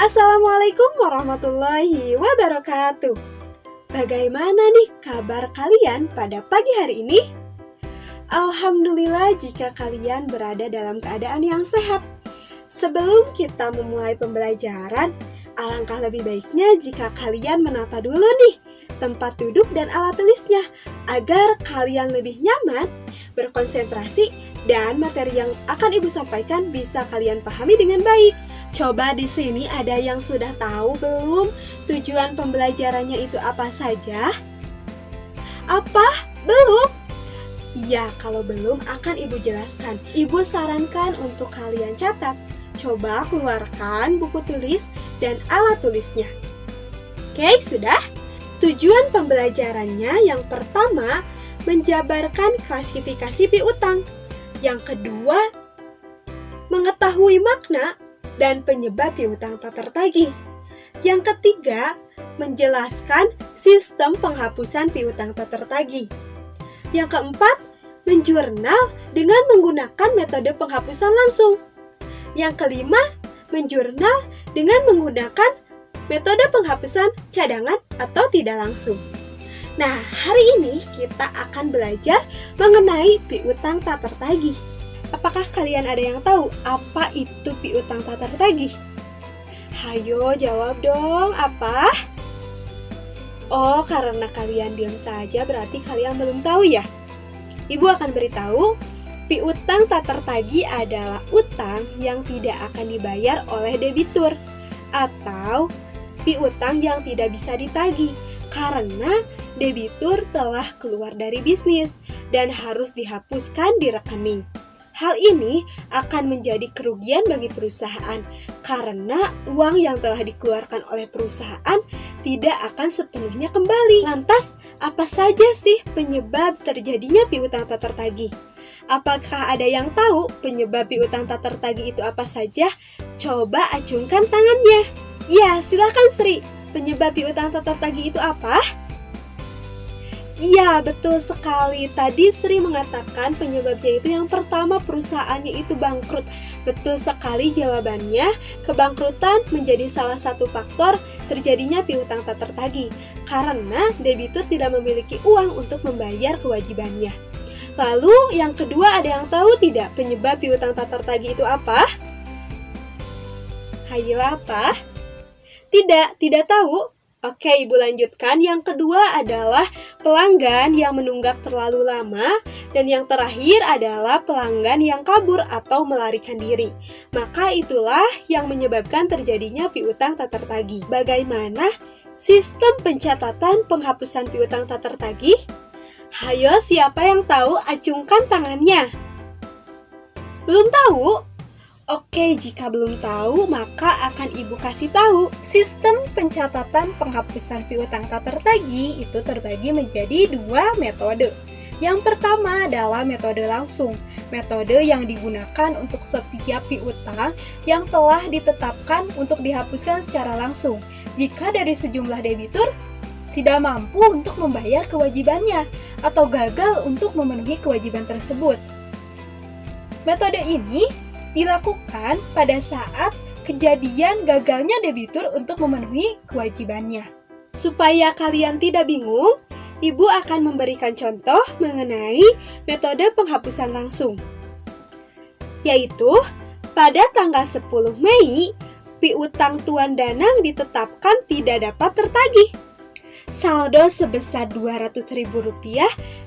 Assalamualaikum warahmatullahi wabarakatuh. Bagaimana nih kabar kalian pada pagi hari ini? Alhamdulillah jika kalian berada dalam keadaan yang sehat. Sebelum kita memulai pembelajaran, alangkah lebih baiknya jika kalian menata dulu nih tempat duduk dan alat tulisnya agar kalian lebih nyaman, berkonsentrasi, dan materi yang akan Ibu sampaikan bisa kalian pahami dengan baik. Coba di sini ada yang sudah tahu belum tujuan pembelajarannya itu apa saja? Apa? Belum? Ya, kalau belum akan Ibu jelaskan. Ibu sarankan untuk kalian catat. Coba keluarkan buku tulis dan alat tulisnya. Oke, sudah? Tujuan pembelajarannya yang pertama, menjabarkan klasifikasi piutang. Yang kedua, mengetahui makna dan penyebab piutang tak tertagih. Yang ketiga, menjelaskan sistem penghapusan piutang tak tertagih. Yang keempat, menjurnal dengan menggunakan metode penghapusan langsung. Yang kelima, menjurnal dengan menggunakan metode penghapusan cadangan atau tidak langsung. Nah, hari ini kita akan belajar mengenai piutang tak tertagih. Apakah kalian ada yang tahu apa itu piutang tak tertagih? Hayo jawab dong, apa? Oh, karena kalian diam saja berarti kalian belum tahu ya? Ibu akan beritahu, piutang tak tertagih adalah utang yang tidak akan dibayar oleh debitur atau piutang yang tidak bisa ditagih karena debitur telah keluar dari bisnis dan harus dihapuskan di rekening. Hal ini akan menjadi kerugian bagi perusahaan karena uang yang telah dikeluarkan oleh perusahaan tidak akan sepenuhnya kembali. Lantas, apa saja sih penyebab terjadinya piutang tak tertagih? Apakah ada yang tahu penyebab piutang tak tertagih itu apa saja? Coba acungkan tangannya. Ya, silakan Sri. Penyebab piutang tak tertagih itu apa? Iya, betul sekali. Tadi Sri mengatakan penyebabnya itu yang pertama perusahaannya itu bangkrut. Betul sekali jawabannya. Kebangkrutan menjadi salah satu faktor terjadinya piutang tak tertagih karena debitur tidak memiliki uang untuk membayar kewajibannya. Lalu yang kedua, ada yang tahu tidak penyebab piutang tak tertagih itu apa? Hayo, apa? Tidak tahu? Oke, Ibu lanjutkan. Yang kedua adalah pelanggan yang menunggak terlalu lama. Dan yang terakhir adalah pelanggan yang kabur atau melarikan diri. Maka itulah yang menyebabkan terjadinya piutang tak tertagih. Bagaimana sistem pencatatan penghapusan piutang tak tertagih? Hayo, siapa yang tahu? Acungkan tangannya. Belum tahu? Oke, jika belum tahu, maka akan Ibu kasih tahu. Sistem pencatatan penghapusan piutang tak tertagih itu terbagi menjadi dua metode. Yang pertama adalah metode langsung. Metode yang digunakan untuk setiap piutang yang telah ditetapkan untuk dihapuskan secara langsung. Jika dari sejumlah debitur tidak mampu untuk membayar kewajibannya atau gagal untuk memenuhi kewajiban tersebut. Metode ini dilakukan pada saat kejadian gagalnya debitur untuk memenuhi kewajibannya. Supaya kalian tidak bingung, Ibu akan memberikan contoh mengenai metode penghapusan langsung. Yaitu, pada tanggal 10 Mei, piutang Tuan Danang ditetapkan tidak dapat tertagih. Saldo sebesar Rp200.000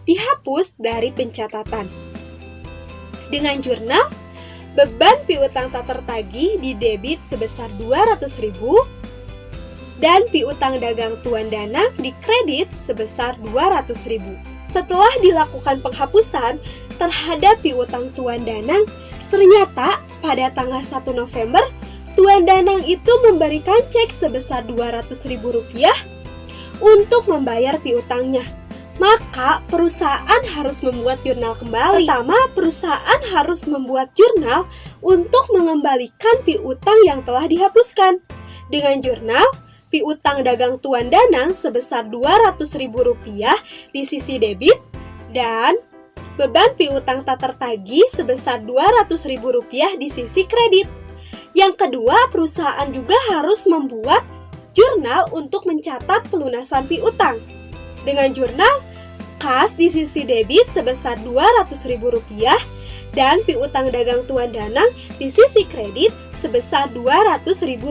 dihapus dari pencatatan. Dengan jurnal, beban piutang tak tertagih didebit sebesar Rp200.000 dan piutang dagang Tuan Danang dikredit sebesar Rp200.000. Setelah dilakukan penghapusan terhadap piutang Tuan Danang, ternyata pada tanggal 1 November, Tuan Danang itu memberikan cek sebesar Rp200.000 untuk membayar piutangnya. Maka perusahaan harus membuat jurnal kembali. Pertama, perusahaan harus membuat jurnal untuk mengembalikan piutang yang telah dihapuskan. Dengan jurnal, piutang dagang Tuan Danang sebesar Rp200.000 di sisi debit dan beban piutang tak tertagih sebesar Rp200.000 di sisi kredit. Yang kedua, perusahaan juga harus membuat jurnal untuk mencatat pelunasan piutang. Dengan jurnal, kas di sisi debit sebesar Rp200.000 dan piutang dagang Tuan Danang di sisi kredit sebesar Rp200.000.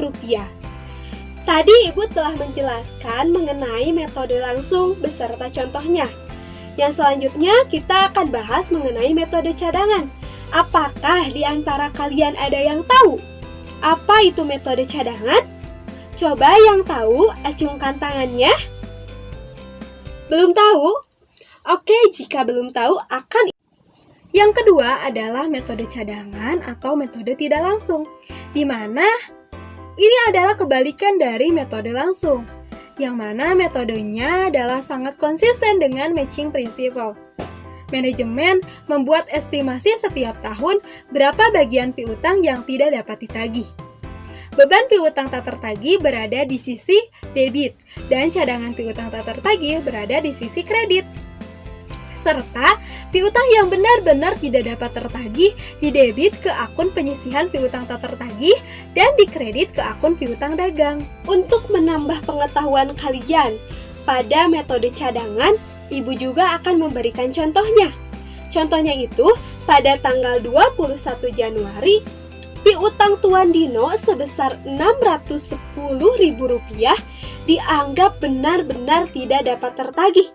Tadi Ibu telah menjelaskan mengenai metode langsung beserta contohnya. Yang selanjutnya kita akan bahas mengenai metode cadangan. Apakah di antara kalian ada yang tahu apa itu metode cadangan? Coba yang tahu acungkan tangannya. Belum tahu? Oke, jika belum tahu akan. Yang kedua adalah metode cadangan atau metode tidak langsung, di mana ini adalah kebalikan dari metode langsung, yang mana metodenya adalah sangat konsisten dengan matching principle. Manajemen membuat estimasi setiap tahun berapa bagian piutang yang tidak dapat ditagih. Beban piutang tak tertagih berada di sisi debit dan cadangan piutang tak tertagih berada di sisi kredit. Serta piutang yang benar-benar tidak dapat tertagih didebit ke akun penyisihan piutang tak tertagih dan dikredit ke akun piutang dagang. Untuk menambah pengetahuan kalian pada metode cadangan, Ibu juga akan memberikan contohnya. Contohnya itu, pada tanggal 21 Januari, piutang Tuan Dino sebesar Rp610.000 dianggap benar-benar tidak dapat tertagih.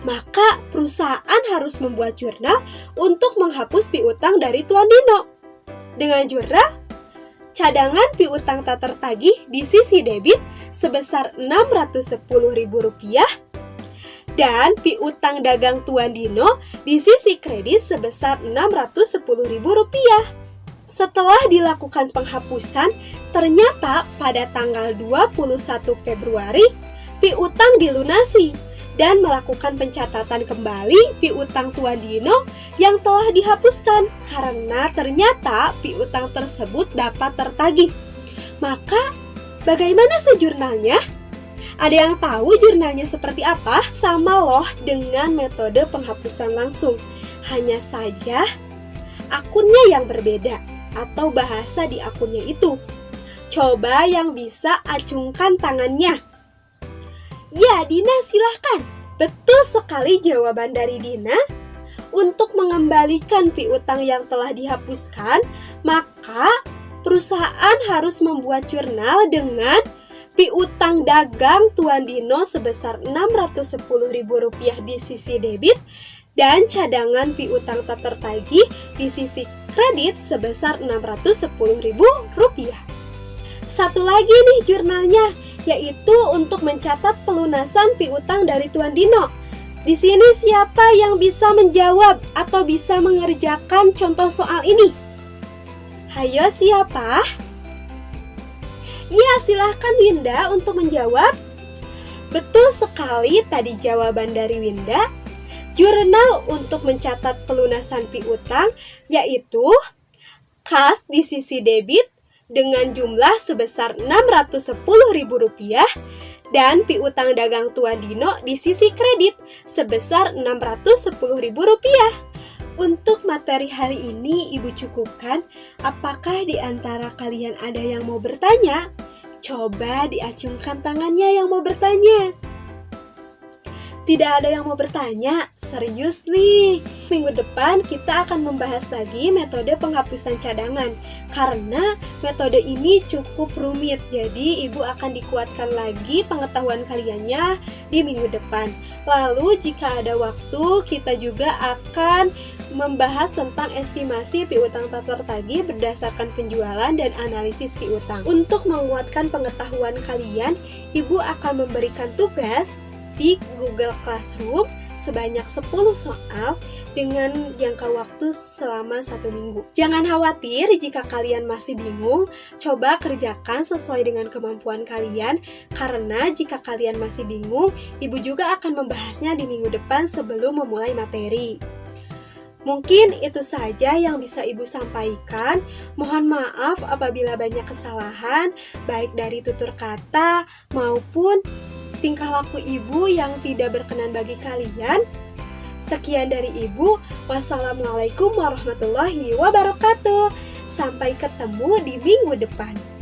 Maka perusahaan harus membuat jurnal untuk menghapus piutang dari Tuan Dino. Dengan jurnal, cadangan piutang tak tertagih di sisi debit sebesar Rp610.000 dan piutang dagang Tuan Dino di sisi kredit sebesar Rp610.000. Setelah dilakukan penghapusan, ternyata pada tanggal 21 Februari, piutang dilunasi dan melakukan pencatatan kembali piutang Tuan Dino yang telah dihapuskan karena ternyata piutang tersebut dapat tertagih. Maka, bagaimana sejurnalnya? Ada yang tahu jurnalnya seperti apa? Sama loh dengan metode penghapusan langsung. Hanya saja akunnya yang berbeda atau bahasa di akunnya itu. Coba yang bisa acungkan tangannya. Ya, Dina silahkan. Betul sekali jawaban dari Dina. Untuk mengembalikan piutang yang telah dihapuskan, maka perusahaan harus membuat jurnal dengan piutang dagang Tuan Dino sebesar Rp610.000 di sisi debit dan cadangan piutang tak tertagih di sisi kredit sebesar Rp610.000. Satu lagi nih jurnalnya, yaitu untuk mencatat pelunasan piutang dari Tuan Dino. Di sini siapa yang bisa menjawab atau bisa mengerjakan contoh soal ini? Hayo, siapa? Ya, silahkan Winda untuk menjawab. Betul sekali tadi jawaban dari Winda. Jurnal untuk mencatat pelunasan piutang yaitu kas di sisi debit dengan jumlah sebesar Rp610.000 dan piutang dagang Tuan Dino di sisi kredit sebesar Rp610.000. Untuk materi hari ini Ibu cukupkan. Apakah di antara kalian ada yang mau bertanya? Coba diacungkan tangannya yang mau bertanya. Tidak ada yang mau bertanya? Serius nih. Minggu depan kita akan membahas lagi metode penghapusan cadangan. Karena metode ini cukup rumit, jadi Ibu akan dikuatkan lagi pengetahuan kaliannya di minggu depan. Lalu jika ada waktu, kita juga akan membahas tentang estimasi piutang tak tertagih berdasarkan penjualan dan analisis piutang. Untuk menguatkan pengetahuan kalian, Ibu akan memberikan tugas di Google Classroom sebanyak 10 soal dengan jangka waktu selama 1 minggu. Jangan khawatir jika kalian masih bingung, coba kerjakan sesuai dengan kemampuan kalian, karena jika kalian masih bingung, Ibu juga akan membahasnya di minggu depan sebelum memulai materi. Mungkin itu saja yang bisa Ibu sampaikan. Mohon maaf apabila banyak kesalahan, baik dari tutur kata maupun tingkah laku Ibu yang tidak berkenan bagi kalian. Sekian dari Ibu. Wassalamualaikum warahmatullahi wabarakatuh. Sampai ketemu di minggu depan.